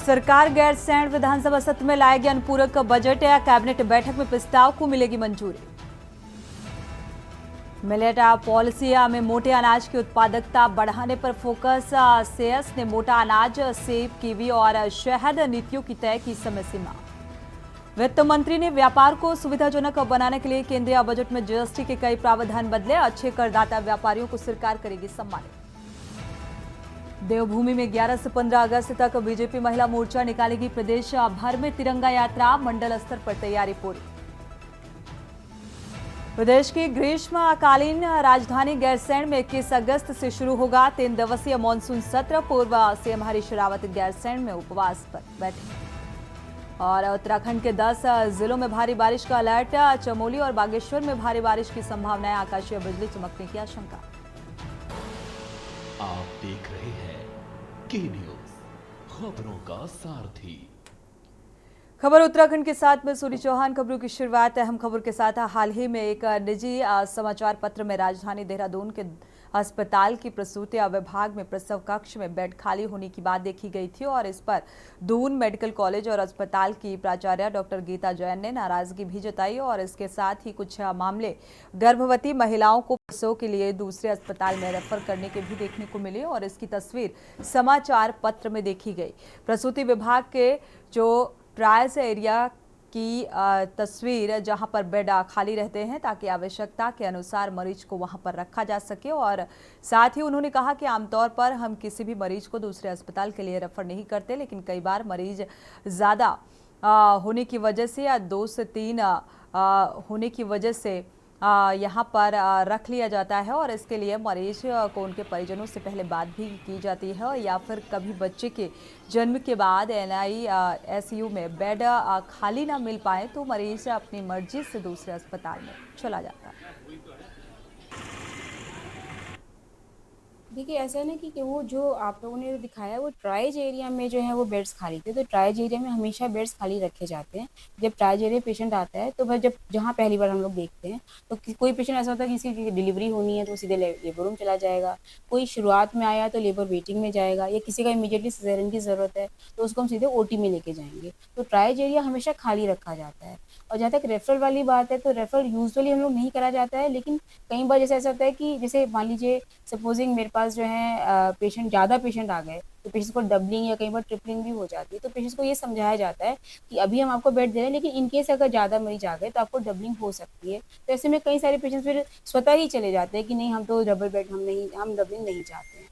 सरकार गैरसैंण विधानसभा सत्र में लाएगी अनुपूरक बजट या कैबिनेट बैठक में प्रस्ताव को मिलेगी मंजूरी। मिलेट पॉलिसी में मोटे अनाज की उत्पादकता बढ़ाने पर फोकस। सेस ने मोटा अनाज, सेब, कीवी और शहद नीतियों की तय की समय सीमा। वित्त मंत्री ने व्यापार को सुविधाजनक बनाने के लिए केंद्रीय बजट में जीएसटी के कई प्रावधान बदले। अच्छे करदाता व्यापारियों को सरकार करेगी सम्मानित। देवभूमि में 11 से 15 अगस्त तक बीजेपी महिला मोर्चा निकालेगी। प्रदेश भर में तिरंगा यात्रा, मंडल स्तर पर तैयारी पूरी। प्रदेश की ग्रीष्मकालीन राजधानी गैरसैंण में 21 अगस्त से शुरू होगा 3 दिवसीय मानसून सत्र। पूर्व सीएम हरीश रावत गैरसैंण में उपवास पर बैठे। और उत्तराखंड के 10 जिलों में भारी बारिश का अलर्ट। चमोली और बागेश्वर में भारी बारिश की संभावना है। आकाशीय बिजली चमकने की आशंका। आप देख रहे हैं के न्यूज, खबरों का सारथी। खबर उत्तराखंड के साथ में सूरी चौहान। खबरों की शुरुआत अहम खबर के साथ। हाल ही में एक निजी समाचार पत्र में राजधानी देहरादून के अस्पताल की प्रसूति विभाग में प्रसव कक्ष में बेड खाली होने की बात देखी गई थी और इस पर दून मेडिकल कॉलेज और अस्पताल की प्राचार्य डॉक्टर गीता जैन ने नाराजगी भी जताई और इसके साथ ही कुछ मामले गर्भवती महिलाओं को प्रसव के लिए दूसरे अस्पताल में रेफर करने के भी देखने को मिले और इसकी तस्वीर समाचार पत्र में देखी गई। प्रसूति विभाग के जो ट्रायल्स एरिया की तस्वीर जहां पर बेड खाली रहते हैं ताकि आवश्यकता के अनुसार मरीज को वहां पर रखा जा सके। और साथ ही उन्होंने कहा कि आमतौर पर हम किसी भी मरीज को दूसरे अस्पताल के लिए रेफर नहीं करते, लेकिन कई बार मरीज ज़्यादा होने की वजह से या 2 से 3 होने की वजह से यहाँ पर रख लिया जाता है और इसके लिए मरीज को उनके परिजनों से पहले बात भी की जाती है और या फिर कभी बच्चे के जन्म के बाद NICU में बेड खाली ना मिल पाए तो मरीज अपनी मर्जी से दूसरे अस्पताल में चला जाता है। देखिए ऐसा है ना कि वो जो आप लोगों ने दिखाया वो ट्राइज एरिया में जो है वो बेड्स खाली थे। तो ट्राइज एरिया में हमेशा बेड्स खाली रखे जाते हैं। जब ट्राइज एरिया पेशेंट आता है तो भाई जब जहाँ पहली बार हम लोग देखते हैं तो कोई पेशेंट ऐसा होता है कि किसी की डिलीवरी होनी है तो सीधे लेबर रूम चला जाएगा। कोई शुरुआत में आया तो लेबर वेटिंग में जाएगा या किसी का इमीडिएटली सिजेरियन की ज़रूरत है तो उसको हम सीधे OT में लेके जाएंगे। तो ट्राइज एरिया हमेशा खाली रखा जाता है। और जहाँ तक रेफरल वाली बात है तो रेफर यूजुअली हम लोग नहीं करा जाता है, लेकिन कई बार जैसे ऐसा होता है कि जैसे मान लीजिए सपोजिंग मेरे पास जो है पेशेंट ज़्यादा पेशेंट आ गए तो पेशेंट्स को डबलिंग या कई बार ट्रिपलिंग भी हो जाती है। तो पेशेंट्स को ये समझाया जाता है कि अभी हम आपको बेड दे रहे हैं, लेकिन इन केस अगर ज़्यादा मरीज आ गए तो आपको डबलिंग हो सकती है। तो ऐसे में कई सारे पेशेंट्स फिर स्वतः ही चले जाते हैं कि नहीं हम तो डबल बेड हम डबलिंग नहीं चाहते हैं।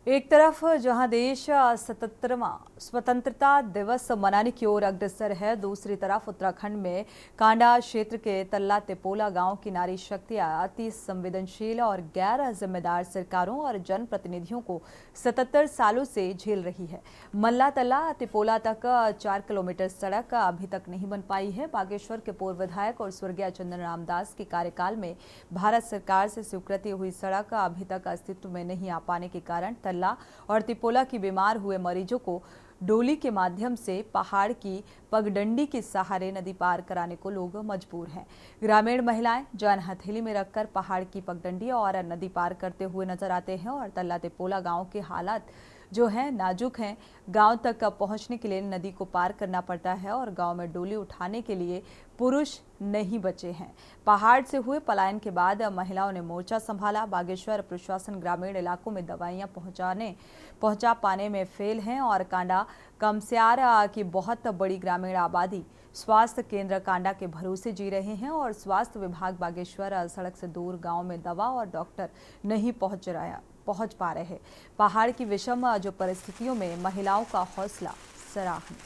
एक तरफ जहां देश 77वां स्वतंत्रता दिवस मनाने की ओर अग्रसर है, दूसरी तरफ उत्तराखंड में कांडा क्षेत्र के तल्ला तिपोला गांव की नारी शक्तियां अति संवेदनशील और गैर जिम्मेदार सरकारों और जनप्रतिनिधियों को 77 सालों से झेल रही है। मल्ला तल्ला तिपोला तक 4 किलोमीटर सड़क अभी तक नहीं बन पाई है। बागेश्वर के पूर्व विधायक और स्वर्गीय चंदन रामदास के कार्यकाल में भारत सरकार से स्वीकृति हुई सड़क अभी तक अस्तित्व में नहीं आ पाने के कारण और तिपोला की बीमार हुए मरीजों को डोली के माध्यम से पहाड़ की पगडंडी के सहारे नदी पार कराने को लोग मजबूर हैं। ग्रामीण महिलाएं जान हथेली में रखकर पहाड़ की पगडंडी और नदी पार करते हुए नजर आते हैं और तल्ला तिपोला गांव के हालात जो है नाजुक हैं। गांव तक पहुंचने के लिए नदी को पार करना पड़ता है और गांव में डोली उठाने के लिए पुरुष नहीं बचे हैं। पहाड़ से हुए पलायन के बाद महिलाओं ने मोर्चा संभाला। बागेश्वर प्रशासन ग्रामीण इलाकों में दवाइयां पहुंचा पाने में फेल हैं और कांडा कमस्यार की बहुत बड़ी ग्रामीण आबादी स्वास्थ्य केंद्र कांडा के भरोसे जी रहे हैं और स्वास्थ्य विभाग बागेश्वर सड़क से दूर गाँव में दवा और डॉक्टर नहीं पहुंच पा रहे। पहाड़ की विषम जो परिस्थितियों में महिलाओं का हौसला सराहनीय।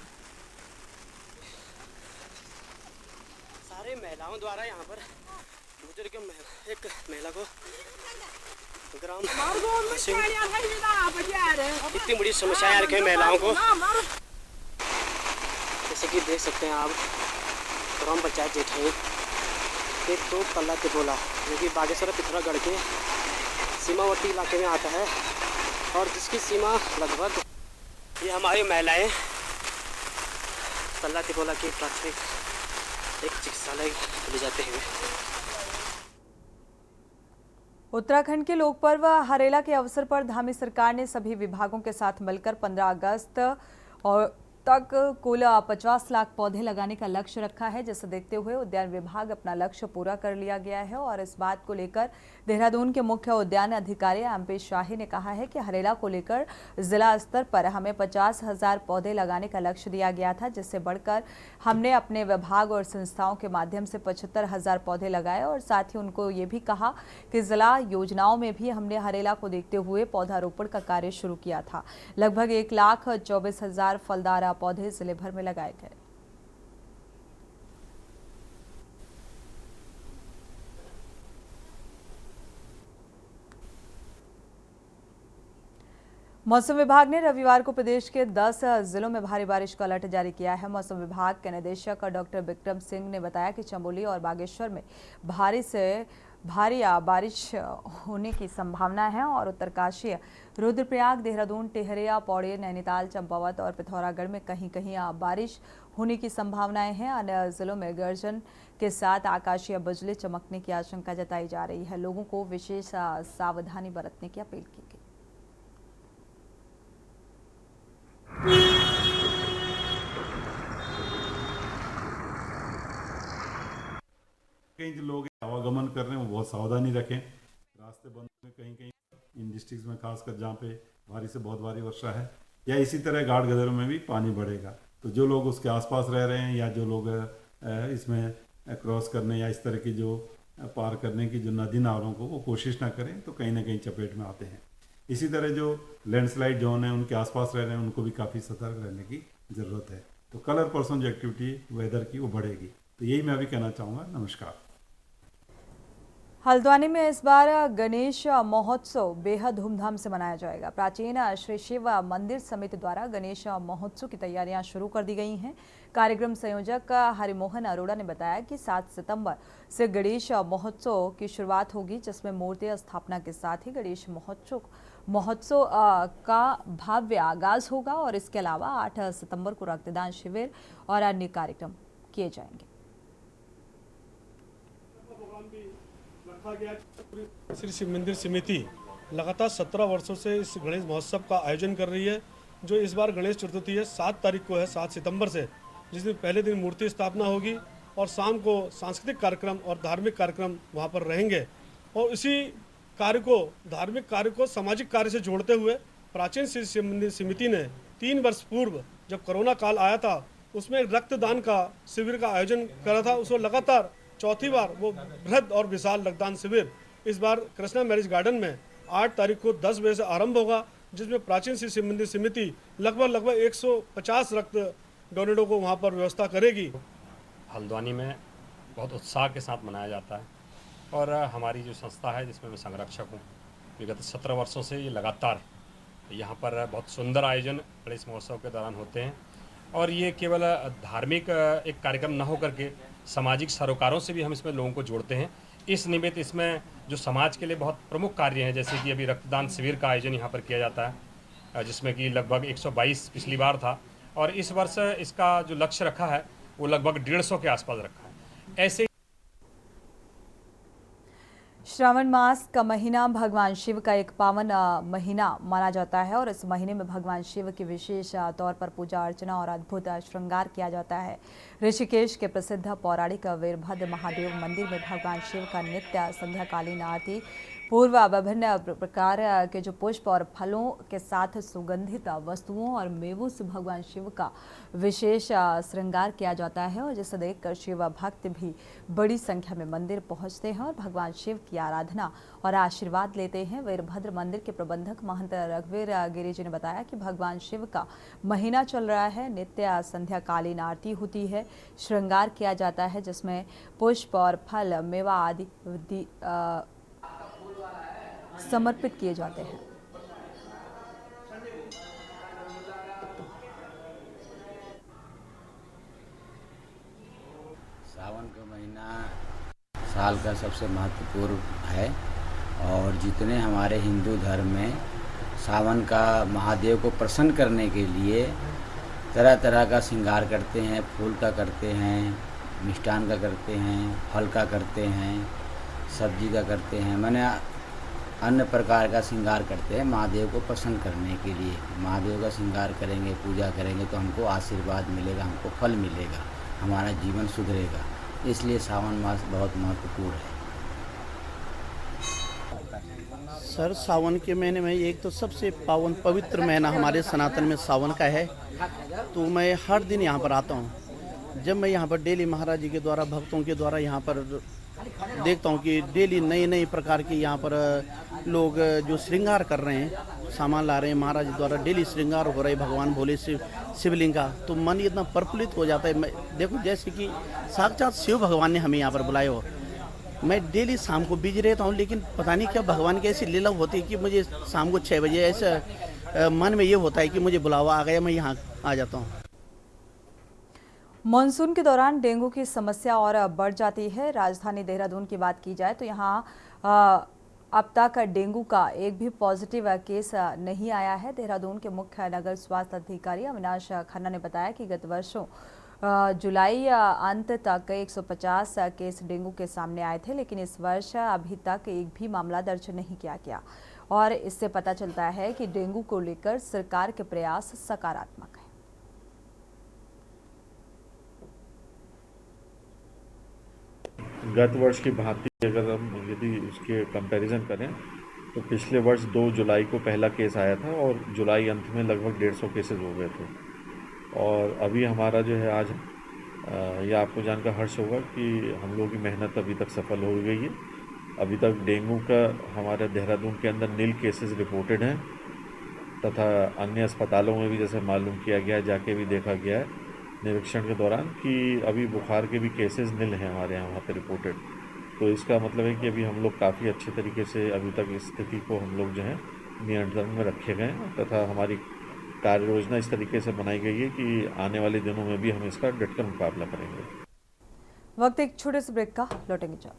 सारे महिलाओं द्वारा यहाँ पर बुजुर्ग एक महिला को ग्राम इतनी बड़ी समस्या यार के महिलाओं को, जैसे कि देख सकते हैं आप ग्राम पंचायत जेठाई एक तो तल्ला तिपोला जो कि बागेश्वर पिथौरागढ़ के सीमावर्ती इलाके में आता है और जिसकी सीमा लगभग ये हमारी महिलाएं तल्ला तिपोला की प्राथमिक एक चिकित्सालय ले जाते हैं। उत्तराखंड के लोक पर्व हरेला के अवसर पर धामी सरकार ने सभी विभागों के साथ मिलकर 15 अगस्त और तक कुल 50 लाख पौधे लगाने का लक्ष्य रखा है, जिसे देखते हुए उद्यान विभाग अपना लक्ष्य पूरा कर लिया गया है। और इस बात को लेकर देहरादून के मुख्य उद्यान अधिकारी MP शाही ने कहा है कि हरेला को लेकर जिला स्तर पर हमें 50,000 पौधे लगाने का लक्ष्य दिया गया था, जिससे बढ़कर हमने अपने विभाग और संस्थाओं के माध्यम से 75,000 पौधे लगाए। और साथ ही उनको ये भी कहा कि जिला योजनाओं में भी हमने हरेला को देखते हुए पौधारोपण का कार्य शुरू किया था। लगभग 1,24,000 फलदार पौधे जिले भर में लगाए गए। मौसम विभाग ने रविवार को प्रदेश के 10 जिलों में भारी बारिश का अलर्ट जारी किया है। मौसम विभाग के निदेशक डॉक्टर विक्रम सिंह ने बताया कि चमोली और बागेश्वर में भारी से भारी बारिश होने की संभावना है और उत्तरकाशी, रुद्रप्रयाग, देहरादून, टिहरिया, पौड़ी, नैनीताल, चंपावत और पिथौरागढ़ में कहीं कहीं बारिश होने की संभावनाएं हैं। अन्य जिलों में गर्जन के साथ आकाशीय बिजली चमकने की आशंका जताई जा रही है। लोगों को विशेष सावधानी बरतने की अपील की गई। कई जो लोग आवागमन कर रहे हैं वो बहुत सावधानी रखें। रास्ते बंद में कहीं कहीं इन डिस्ट्रिक्ट्स में खासकर जहाँ पे भारी से बहुत भारी वर्षा है, या इसी तरह घाट गदरों में भी पानी बढ़ेगा। तो जो लोग उसके आसपास रह रहे हैं या जो लोग इसमें क्रॉस करने या इस तरह की जो पार करने की जो नदी नालों को वो कोशिश ना करें, तो कहीं ना कहीं चपेट में आते हैं। इसी तरह जो लैंडस्लाइड जोन है उनके आसपास रह रहे हैं उनको भी काफ़ी सतर्क रहने की ज़रूरत है। तो कल और परसों जो एक्टिविटी वेदर की वो बढ़ेगी। तो यही मैं अभी कहना चाहूँगा। नमस्कार। हल्द्वानी में इस बार गणेश महोत्सव बेहद धूमधाम से मनाया जाएगा। प्राचीन श्री शिव मंदिर समिति द्वारा गणेश महोत्सव की तैयारियां शुरू कर दी गई हैं। कार्यक्रम संयोजक हरिमोहन अरोड़ा ने बताया कि 7 सितंबर से गणेश महोत्सव की शुरुआत होगी, जिसमें मूर्ति स्थापना के साथ ही गणेश महोत्सव का भव्य आगाज होगा। और इसके अलावा 8 सितंबर को रक्तदान शिविर और अन्य कार्यक्रम किए जाएंगे। श्री शिव मंदिर समिति लगातार 17 वर्षों से इस गणेश महोत्सव का आयोजन कर रही है, जो इस बार गणेश चतुर्थी है 7 तारीख को है, 7 सितंबर से, जिसमें पहले दिन मूर्ति स्थापना होगी और शाम को सांस्कृतिक कार्यक्रम और धार्मिक कार्यक्रम वहां पर रहेंगे। और इसी कार्य को, धार्मिक कार्य को सामाजिक कार्य से जोड़ते हुए प्राचीन श्री शिव मंदिर समिति ने 3 वर्ष पूर्व जब कोरोना काल आया था उसमें रक्तदान का शिविर का आयोजन करा था। उसको लगातार चौथी बार वो बृहद और विशाल रक्तदान शिविर इस बार कृष्णा मैरिज गार्डन में 8 तारीख को 10 बजे से आरंभ होगा, जिसमें प्राचीन श्री शिव मंदिर समिति लगभग 150 रक्त डोनेटों को वहां पर व्यवस्था करेगी। हल्द्वानी में बहुत उत्साह के साथ मनाया जाता है और हमारी जो संस्था है जिसमें मैं संरक्षक हूँ, विगत 17 वर्षों से ये लगातार यहाँ पर बहुत सुंदर आयोजन गणेश महोत्सव के दौरान होते हैं। और ये केवल धार्मिक एक कार्यक्रम न होकर के सामाजिक सरोकारों से भी हम इसमें लोगों को जोड़ते हैं। इस निमित्त इसमें जो समाज के लिए बहुत प्रमुख कार्य हैं, जैसे कि अभी रक्तदान शिविर का आयोजन यहाँ पर किया जाता है, जिसमें कि लगभग 122 पिछली बार था और इस वर्ष इसका जो लक्ष्य रखा है वो लगभग 150 के आसपास रखा है। ऐसे श्रावण मास का महीना भगवान शिव का एक पावन महीना माना जाता है और इस महीने में भगवान शिव की विशेष तौर पर पूजा अर्चना और अद्भुत श्रृंगार किया जाता है। ऋषिकेश के प्रसिद्ध पौराणिक वीरभद्र महादेव मंदिर में भगवान शिव का नित्य संध्याकालीन आरती पूर्व विभिन्न प्रकार के जो पुष्प और फलों के साथ सुगंधित वस्तुओं और मेवों से भगवान शिव का विशेष श्रृंगार किया जाता है और जिसे देखकर शिव भक्त भी बड़ी संख्या में मंदिर पहुंचते हैं और भगवान शिव की आराधना और आशीर्वाद लेते हैं। वीरभद्र मंदिर के प्रबंधक महंत रघुवीर गिरी जी ने बताया कि भगवान शिव का महीना चल रहा है, नित्य संध्याकालीन आरती होती है, श्रृंगार किया जाता है, जिसमें पुष्प और फल मेवा आदि समर्पित किए जाते हैं। सावन का महीना साल का सबसे महत्वपूर्ण है और जितने हमारे हिंदू धर्म में सावन का महादेव को प्रसन्न करने के लिए तरह तरह का श्रृंगार करते हैं, फूल का करते हैं, मिष्ठान का करते हैं, फल का करते हैं, सब्जी का करते हैं। मैंने अन्य प्रकार का श्रृंगार करते हैं महादेव को प्रसन्न करने के लिए। महादेव का श्रृंगार करेंगे, पूजा करेंगे तो हमको आशीर्वाद मिलेगा, हमको फल मिलेगा, हमारा जीवन सुधरेगा। इसलिए सावन मास बहुत महत्वपूर्ण है। सर, सावन के महीने में एक तो सबसे पावन पवित्र महीना हमारे सनातन में सावन का है, तो मैं हर दिन यहाँ पर आता हूँ। जब मैं यहाँ पर डेली महाराज जी के द्वारा, भक्तों के द्वारा यहाँ पर देखता हूँ कि डेली नए नए प्रकार के यहाँ पर लोग जो श्रृंगार कर रहे हैं, सामान ला रहे हैं, महाराज जी द्वारा डेली श्रृंगार हो रहे हैं भगवान भोले शिवलिंग का, तो मन इतना प्रफुल्लित हो जाता है। मैं देखो जैसे कि साक्षात शिव भगवान ने हमें यहाँ पर बुलाया हो। मैं डेली शाम को बिजी रहता हूँ, लेकिन पता नहीं क्या भगवान की ऐसी लीला होती है कि मुझे शाम को 6 बजे ऐसा मन में ये होता है कि मुझे बुलावा आ गया, मैं यहाँ आ जाता हूँ। मानसून के दौरान डेंगू की समस्या और बढ़ जाती है। राजधानी देहरादून की बात की जाए तो यहाँ अब तक डेंगू का एक भी पॉजिटिव केस नहीं आया है। देहरादून के मुख्य नगर स्वास्थ्य अधिकारी अविनाश खन्ना ने बताया कि गत वर्षों जुलाई अंत तक 150 केस डेंगू के सामने आए थे, लेकिन इस वर्ष अभी तक एक भी मामला दर्ज नहीं किया गया और इससे पता चलता है कि डेंगू को लेकर सरकार के प्रयास सकारात्मक हैं। गत वर्ष की भांति अगर हम यदि उसके कंपैरिजन करें तो पिछले वर्ष 2 जुलाई को पहला केस आया था और जुलाई अंत में लगभग 150 केसेस हो गए थे। और अभी हमारा जो है आज ये आपको जानकर हर्ष होगा कि हम लोगों की मेहनत अभी तक सफल हो गई है। अभी तक डेंगू का हमारे देहरादून के अंदर 0 केसेस रिपोर्टेड हैं तथा अन्य अस्पतालों में भी जैसे मालूम किया गया, जाके भी देखा गया है निरीक्षण के दौरान कि अभी बुखार के भी केसेस 0 हैं हमारे यहाँ पे रिपोर्टेड। तो इसका मतलब है कि अभी हम लोग काफ़ी अच्छे तरीके से अभी तक इस स्थिति को हम लोग जो है नियंत्रण में रखे गए हैं तथा हमारी कार्य योजना इस तरीके से बनाई गई है कि आने वाले दिनों में भी हम इसका डटकर मुकाबला करेंगे। वक्त एक छोटे से ब्रेक का, लौटेंगे जब।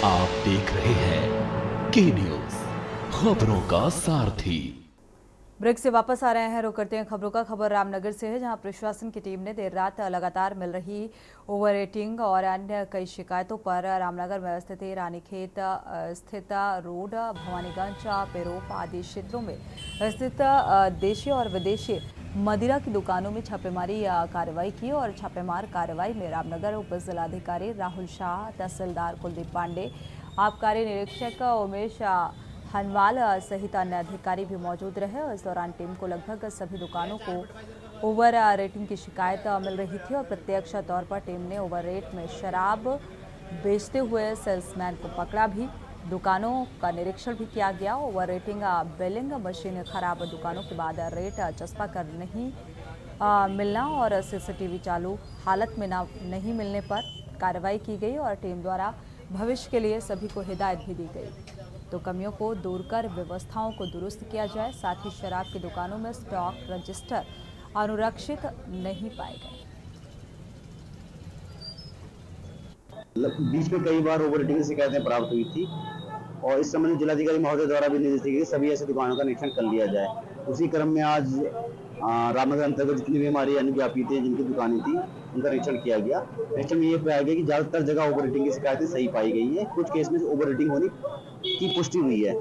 आप देख रहे हैं के न्यूज़, खबरों का सारथी। ब्रेक से वापस आ रहे हैं, रुक करते हैं खबरों का। खबर रामनगर से है, जहां प्रशासन की टीम ने देर रात लगातार मिल रही ओवर रेटिंग और अन्य कई शिकायतों पर रामनगर में स्थित रानीखेत स्थित रोड, भवानीगंज, पेरोप आदि क्षेत्रों में स्थित देशी और विदेशी मदिरा की दुकानों में छापेमारी कार्रवाई की और छापेमार कार्रवाई में रामनगर उप जिलाधिकारी राहुल शाह, तहसीलदार कुलदीप पांडे, आबकारी निरीक्षक उमेश हनवाल सहित अन्य अधिकारी भी मौजूद रहे। इस दौरान टीम को लगभग सभी दुकानों को ओवर रेटिंग की शिकायत मिल रही थी और प्रत्यक्ष तौर पर टीम ने ओवर रेट में शराब बेचते हुए सेल्समैन को पकड़ा भी। दुकानों का निरीक्षण भी किया गया। ओवर रेटिंग बिलिंग मशीन खराब दुकानों के बाद रेट चस्पा कर नहीं मिलना और सीसीटीवी चालू हालत में नहीं मिलने पर कार्रवाई की गई और टीम द्वारा भविष्य के लिए सभी को हिदायत भी दी गई तो कमियों को दूर कर व्यवस्थाओं को दुरुस्त किया जाए। साथ ही शराब की दुकानों में स्टॉक रजिस्टर अनुरक्षित नहीं पाए गए। बीच में कई बार ओवर रेटिंग की शिकायतें प्राप्त हुई थी और इस संबंध में जिलाधिकारी महोदय द्वारा भी निर्देश दिए गए सभी ऐसी दुकानों का निरीक्षण कर लिया जाए। उसी क्रम में आज रामनगर अंतर्गत जितनी भी हमारी अन्य व्यापी थी जिनकी दुकानें थी उनका निरीक्षण किया गया। निरीक्षण में ये पाया गया कि ज्यादातर जगह ओवर रेटिंग की शिकायतें सही पाई गई है। कुछ केस में ओवर रेटिंग होने की पुष्टि हुई है।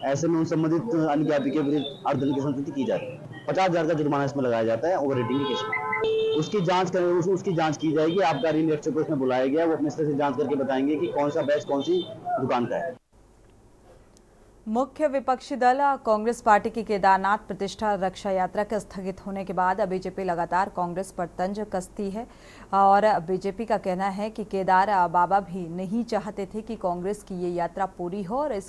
ऐसे में उन संबंधित अन्य व्यापी के विरुद्ध अर्धदंड की संस्तुति की जाती है। 50,000 का जुर्माना इसमें लगाया जाता है ओवर रेटिंग के केस में। उसकी जांच की जाएगी। आबकारी निरीक्षक को इसमें बुलाया गया, वो अपने स्तर से जांच करके बताएंगे कि कौन सा बैच कौन सी दुकान का है। मुख्य विपक्षी दल कांग्रेस पार्टी की केदारनाथ प्रतिष्ठा रक्षा यात्रा के स्थगित होने के बाद बीजेपी लगातार कांग्रेस पर तंज कसती है और बीजेपी का कहना है कि केदार बाबा भी नहीं चाहते थे कि कांग्रेस की ये यात्रा पूरी हो और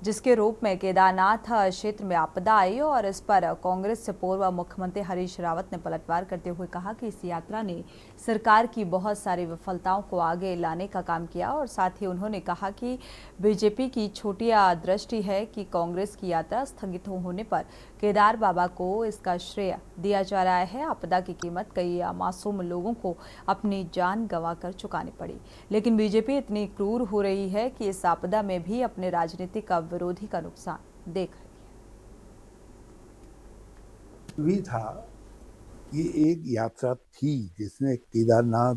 जिसके रूप में केदारनाथ क्षेत्र में आपदा आई और इस पर कांग्रेस से पूर्व मुख्यमंत्री हरीश रावत ने पलटवार करते हुए कहा कि इस यात्रा ने सरकार की बहुत सारी विफलताओं को आगे लाने का काम किया और साथ ही उन्होंने कहा कि बीजेपी की छोटी दृष्टि है कि कांग्रेस की यात्रा स्थगित होने पर केदार बाबा को इसका श्रेय दिया जा रहा है। आपदा की कीमत कई मासूम लोगों को अपनी जान गंवाकर चुकानी पड़ी, लेकिन बीजेपी इतनी क्रूर हो रही है कि इस आपदा में भी अपने राजनीतिक विरोधी का नुकसान देख रही है। भी था, ये एक यात्रा थी जिसने केदारनाथ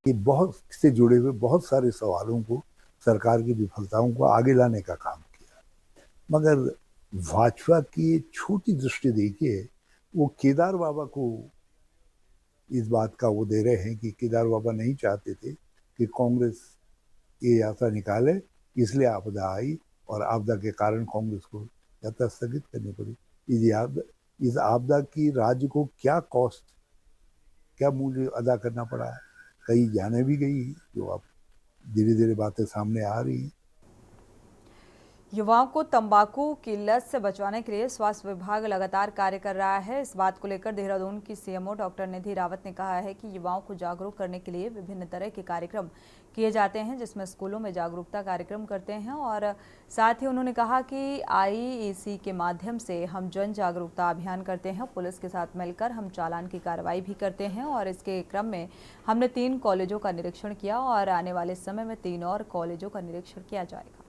के बहुत से जुड़े हुए बहुत सारे सवालों को सरकार की विफलताओं को आगे लाने का काम किया। मगर भाजपा की छोटी दृष्टि देखिए, वो केदार बाबा को इस बात का वो दे रहे हैं कि केदार बाबा नहीं चाहते थे कि कांग्रेस ये यात्रा निकाले, इसलिए आपदा आई और आपदा के कारण कांग्रेस को यात्रा स्थगित करनी पड़ी। इस आपदा की राज्य को क्या कॉस्ट, क्या मूल्य अदा करना पड़ा है, कई जाने भी गई, जो अब धीरे धीरे बातें सामने आ रही हैं। युवाओं को तंबाकू की लत से बचाने के लिए स्वास्थ्य विभाग लगातार कार्य कर रहा है। इस बात को लेकर देहरादून की सीएमओ डॉक्टर निधि रावत ने कहा है कि युवाओं को जागरूक करने के लिए विभिन्न तरह के कार्यक्रम किए जाते हैं, जिसमें स्कूलों में जागरूकता कार्यक्रम करते हैं और साथ ही उन्होंने कहा कि IEC के माध्यम से हम जन जागरूकता अभियान करते हैं। पुलिस के साथ मिलकर हम चालान की कार्रवाई भी करते हैं और इसके क्रम में हमने 3 कॉलेजों का निरीक्षण किया और आने वाले समय में 3 और कॉलेजों का निरीक्षण किया जाएगा।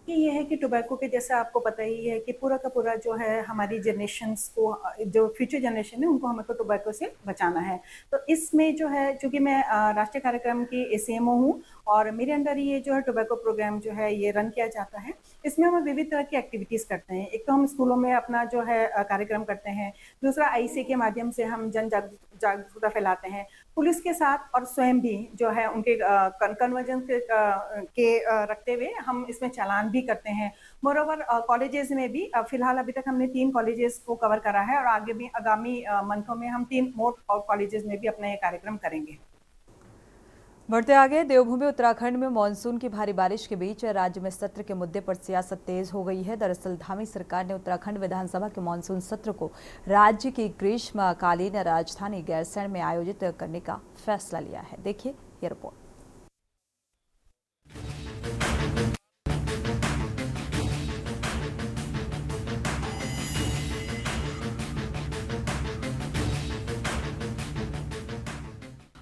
ये है कि टोबैको के जैसा आपको पता ही है कि पूरा का पूरा जो है हमारी जनरेशन्स को, जो फ्यूचर जनरेशन है उनको हमको टोबैको से बचाना है। तो इसमें जो है, चूँकि मैं राष्ट्रीय कार्यक्रम की ACMO हूँ और मेरे अंदर ये जो है टोबैको प्रोग्राम जो है ये रन किया जाता है। इसमें हम विविध तरह की एक्टिविटीज़ करते हैं। एक तो हम स्कूलों में अपना जो है कार्यक्रम करते हैं, दूसरा IEC के माध्यम से हम जन जागरूकता फैलाते हैं। पुलिस के साथ और स्वयं भी जो है उनके कन्वर्जेंस के रखते हुए हम इसमें चालान भी करते हैं। मोरोवर कॉलेजेस में भी फिलहाल अभी तक हमने 3 कॉलेजेस को कवर करा है और आगे भी आगामी मंथों में हम 3 मोर कॉलेजेस में भी अपना ये कार्यक्रम करेंगे। बढ़ते आगे, देवभूमि उत्तराखंड में मानसून की भारी बारिश के बीच राज्य में सत्र के मुद्दे पर सियासत तेज हो गई है। दरअसल धामी सरकार ने उत्तराखंड विधानसभा के मानसून सत्र को राज्य की ग्रीष्मकालीन राजधानी गैरसैंण में आयोजित करने का फैसला लिया है। देखिए ये रिपोर्ट।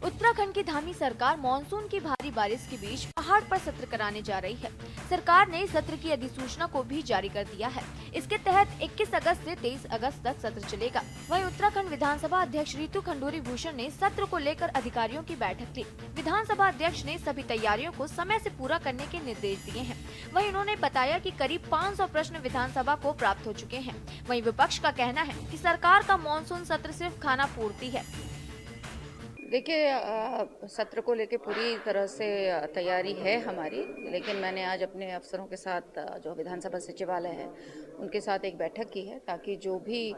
उत्तराखंड की धामी सरकार मानसून की भारी बारिश के बीच पहाड़ पर सत्र कराने जा रही है। सरकार ने सत्र की अधिसूचना को भी जारी कर दिया है। इसके तहत 21 अगस्त से 23 अगस्त तक सत्र चलेगा। वहीं उत्तराखंड विधानसभा अध्यक्ष रितु खंडूरी भूषण ने सत्र को लेकर अधिकारियों की बैठक ली। विधानसभा अध्यक्ष ने सभी तैयारियों को समय से पूरा करने के निर्देश दिए हैं। वहीं उन्होंने बताया कि करीब 500 प्रश्न विधानसभा को प्राप्त हो चुके हैं। वहीं विपक्ष का कहना है कि सरकार का मानसून सत्र सिर्फ खाना पूर्ति है। देखिए, सत्र को लेके पूरी तरह से तैयारी है हमारी, लेकिन मैंने आज अपने अफसरों के साथ, जो विधानसभा सचिवालय है, उनके साथ एक बैठक की है ताकि जो भी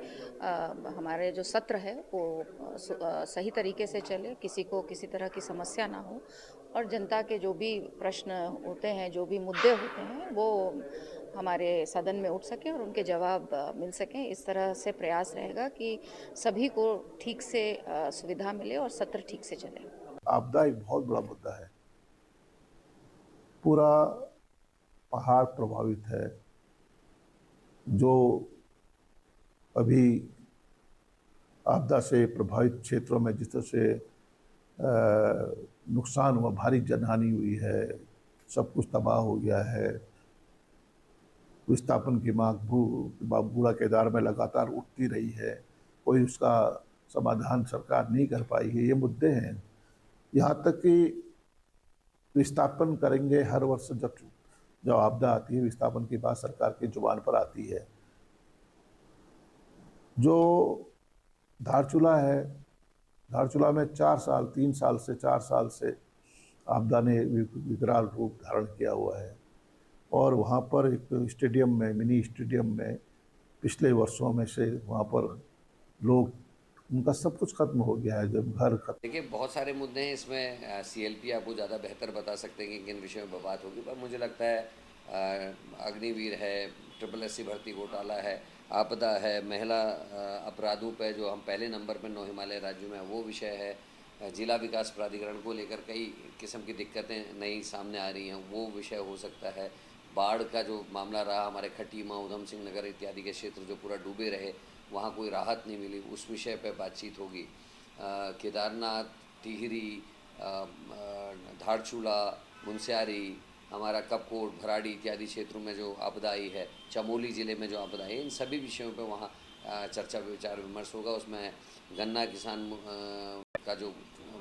हमारे जो सत्र है वो सही तरीके से चले, किसी को किसी तरह की समस्या ना हो और जनता के जो भी प्रश्न होते हैं, जो भी मुद्दे होते हैं, वो हमारे सदन में उठ सके और उनके जवाब मिल सकें। इस तरह से प्रयास रहेगा कि सभी को ठीक से सुविधा मिले और सत्र ठीक से चले। आपदा एक बहुत बड़ा मुद्दा है, पूरा पहाड़ प्रभावित है। जो अभी आपदा से प्रभावित क्षेत्रों में जिस तरह से नुकसान हुआ, भारी जनहानि हुई है, सब कुछ तबाह हो गया है। विस्थापन की मांग बूढ़ा केदार में लगातार उठती रही है, कोई उसका समाधान सरकार नहीं कर पाई है। ये मुद्दे हैं, यहाँ तक कि विस्थापन करेंगे हर वर्ष। जब आपदा आती है, विस्थापन की बात सरकार की जुबान पर आती है। जो धारचूला है, धारचूला में 3 साल से 4 साल से आपदा ने विकराल रूप धारण किया हुआ है और वहाँ पर एक स्टेडियम में, मिनी स्टेडियम में पिछले वर्षों में से वहाँ पर लोग, उनका सब कुछ खत्म हो गया है। जब घर खत्म, देखिए बहुत सारे मुद्दे हैं इसमें। CLP आपको ज़्यादा बेहतर बता सकते हैं कि किन विषयों में बात होगी, पर मुझे लगता है अग्निवीर है, SSSC भर्ती घोटाला है, आपदा है, महिला अपराधों पे जो हम पहले नंबर पर 9 हिमालय राज्यों में, वो विषय है। जिला विकास प्राधिकरण को लेकर कई किस्म की दिक्कतें नई सामने आ रही हैं, वो विषय हो सकता है। बाढ़ का जो मामला रहा, हमारे खटीमा, उधम सिंह नगर इत्यादि के क्षेत्र जो पूरा डूबे रहे, वहाँ कोई राहत नहीं मिली, उस विषय पर बातचीत होगी। केदारनाथ, टिहरी, धारचूला, मुनस्यारी, हमारा कपकोट, भराड़ी इत्यादि क्षेत्रों में जो आपदा आई है, चमोली ज़िले में जो आपदा आई, इन सभी विषयों पर वहाँ चर्चा विचार विमर्श होगा। उसमें गन्ना किसान का जो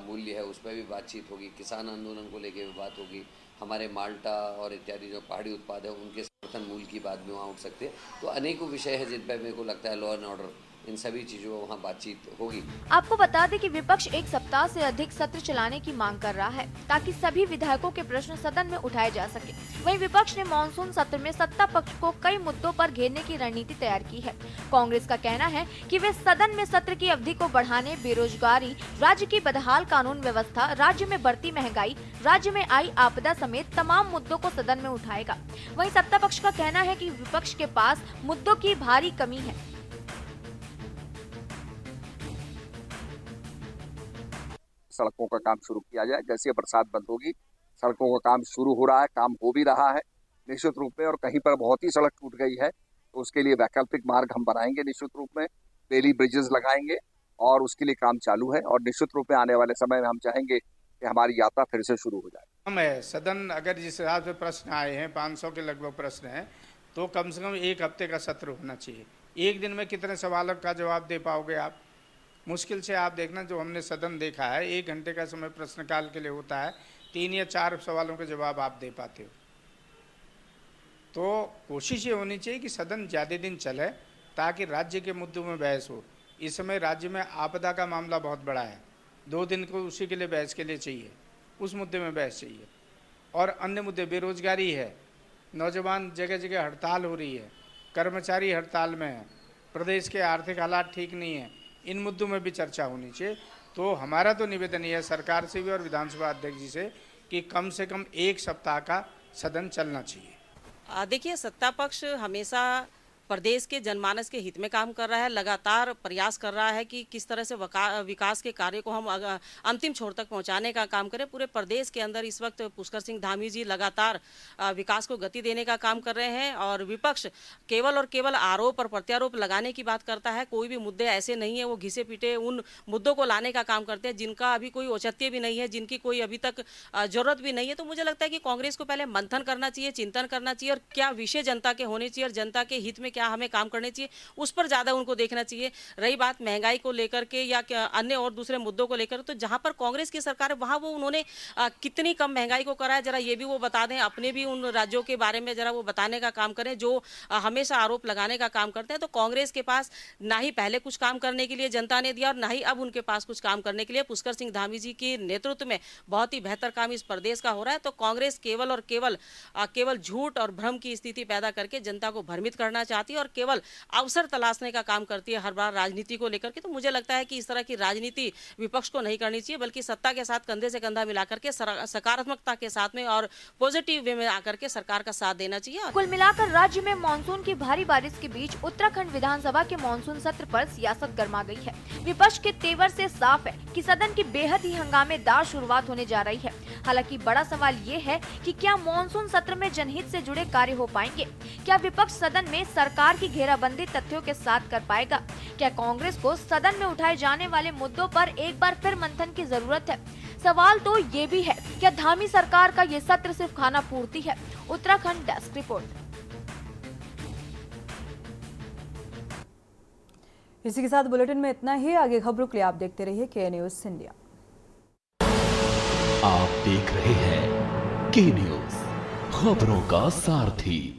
मूल्य है उस पर भी बातचीत होगी, किसान आंदोलन को लेकर भी बात होगी, हमारे माल्टा और इत्यादि जो पहाड़ी उत्पाद है उनके समर्थन मूल्य की बात भी वहाँ उठ सकती है। तो अनेकों विषय है जिन पर मेरे को लगता है लॉ एंड ऑर्डर इन सभी चीजों पर वहाँ बातचीत होगी। आपको बता दें कि विपक्ष एक सप्ताह से अधिक सत्र चलाने की मांग कर रहा है ताकि सभी विधायकों के प्रश्न सदन में उठाए जा सके। वहीं विपक्ष ने मानसून सत्र में सत्ता पक्ष को कई मुद्दों पर घेरने की रणनीति तैयार की है। कांग्रेस का कहना है कि वे सदन में सत्र की अवधि को बढ़ाने, बेरोजगारी, राज्य की बदहाल कानून व्यवस्था, राज्य में बढ़ती महंगाई, राज्य में आई आपदा समेत तमाम मुद्दों को सदन में उठाएगा। वहीं सत्ता पक्ष का कहना है कि विपक्ष के पास मुद्दों की भारी कमी है। सड़कों का काम शुरू किया जाए, जैसे बरसात बंद होगी सड़कों का काम शुरू हो रहा है, काम हो भी रहा है निश्चित रूप में, और कहीं पर बहुत ही सड़क टूट गई है तो उसके लिए वैकल्पिक मार्ग हम बनाएंगे निश्चित रूप में, बेली ब्रिजेस लगाएंगे और उसके लिए काम चालू है। और निश्चित रूप में आने वाले समय में हम चाहेंगे कि हमारी यात्रा फिर से शुरू हो जाए। हम है सदन अगर जिस हिसाब से प्रश्न आए हैं 500 के लगभग प्रश्न हैं तो कम से कम एक हफ्ते का सत्र होना चाहिए। एक दिन में कितने सवालों का जवाब दे पाओगे आप? मुश्किल से आप देखना, जो हमने सदन देखा है 1 घंटे का समय प्रश्नकाल के लिए होता है, 3 या 4 सवालों के जवाब आप दे पाते हो। तो कोशिश ये होनी चाहिए कि सदन ज़्यादा दिन चले ताकि राज्य के मुद्दों में बहस हो। इस समय राज्य में आपदा का मामला बहुत बड़ा है, 2 दिन को उसी के लिए बहस के लिए चाहिए, उस मुद्दे में बहस चाहिए। और अन्य मुद्दे, बेरोजगारी है, नौजवान जगह जगह हड़ताल हो रही है, कर्मचारी हड़ताल में है, प्रदेश के आर्थिक हालात ठीक नहीं है, इन मुद्दों में भी चर्चा होनी चाहिए। तो हमारा तो निवेदन ये है सरकार से भी और विधानसभा अध्यक्ष जी से कि कम से कम 1 सप्ताह का सदन चलना चाहिए। देखिए, सत्ता पक्ष हमेशा प्रदेश के जनमानस के हित में काम कर रहा है, लगातार प्रयास कर रहा है कि किस तरह से विकास के कार्य को हम अंतिम छोर तक पहुंचाने का काम करें। पूरे प्रदेश के अंदर इस वक्त पुष्कर सिंह धामी जी लगातार विकास को गति देने का काम कर रहे हैं और विपक्ष केवल और केवल आरोप और प्रत्यारोप लगाने की बात करता है। कोई भी मुद्दे ऐसे नहीं है, वो घिसे पीटे उन मुद्दों को लाने का काम करते हैं जिनका अभी कोई औचित्य भी नहीं है, जिनकी कोई अभी तक जरूरत भी नहीं है। तो मुझे लगता है कि कांग्रेस को पहले मंथन करना चाहिए, चिंतन करना चाहिए और क्या विषय जनता के होने चाहिए और जनता के हित में क्या हमें काम करने चाहिए, उस पर ज़्यादा उनको देखना चाहिए। रही बात महंगाई को लेकर के या अन्य और दूसरे मुद्दों को लेकर, तो जहां पर कांग्रेस की सरकार है वहां वो उन्होंने कितनी कम महंगाई को करा है, जरा ये भी वो बता दें। अपने भी उन राज्यों के बारे में जरा वो बताने का काम करें जो हमेशा आरोप लगाने का काम करते हैं। तो कांग्रेस के पास ना ही पहले कुछ काम करने के लिए जनता ने दिया और ना ही अब उनके पास कुछ काम करने के लिए पुष्कर सिंह धामी जी के नेतृत्व में बहुत ही बेहतर काम इस प्रदेश का हो रहा है। तो कांग्रेस केवल और केवल झूठ और भ्रम की स्थिति पैदा करके जनता को भ्रमित करना चाहती है और केवल अवसर तलाशने का काम करती है हर बार राजनीति को लेकर के। तो मुझे लगता है कि इस तरह की राजनीति विपक्ष को नहीं करनी चाहिए, बल्कि सत्ता के साथ कंधे से कंधा मिलाकर के सकारात्मकता के साथ में और पॉजिटिव वे में आकर के सरकार का साथ देना चाहिए। कुल मिलाकर राज्य में मानसून की भारी बारिश के बीच उत्तराखंड विधानसभा के मानसून सत्र पर सियासत गर्मा गई है। विपक्ष के तेवर से साफ है कि सदन की बेहद ही हंगामेदार शुरुआत होने जा रही है। हालांकि बड़ा सवाल ये है कि क्या मानसून सत्र में जनहित से जुड़े कार्य हो पाएंगे? क्या विपक्ष सदन में सरकार की घेराबंदी तथ्यों के साथ कर पाएगा? क्या कांग्रेस को सदन में उठाए जाने वाले मुद्दों पर एक बार फिर मंथन की जरूरत है? सवाल तो ये भी है, क्या धामी सरकार का ये सत्र सिर्फ खाना पूर्ति है? Uttarakhand desk report. इसी के साथ बुलेटिन में इतना ही। आगे खबरों के लिए आप देखते रहिए के न्यूज़ इंडिया। आप देख रहे हैं के न्यूज़, खबरों का सारथी।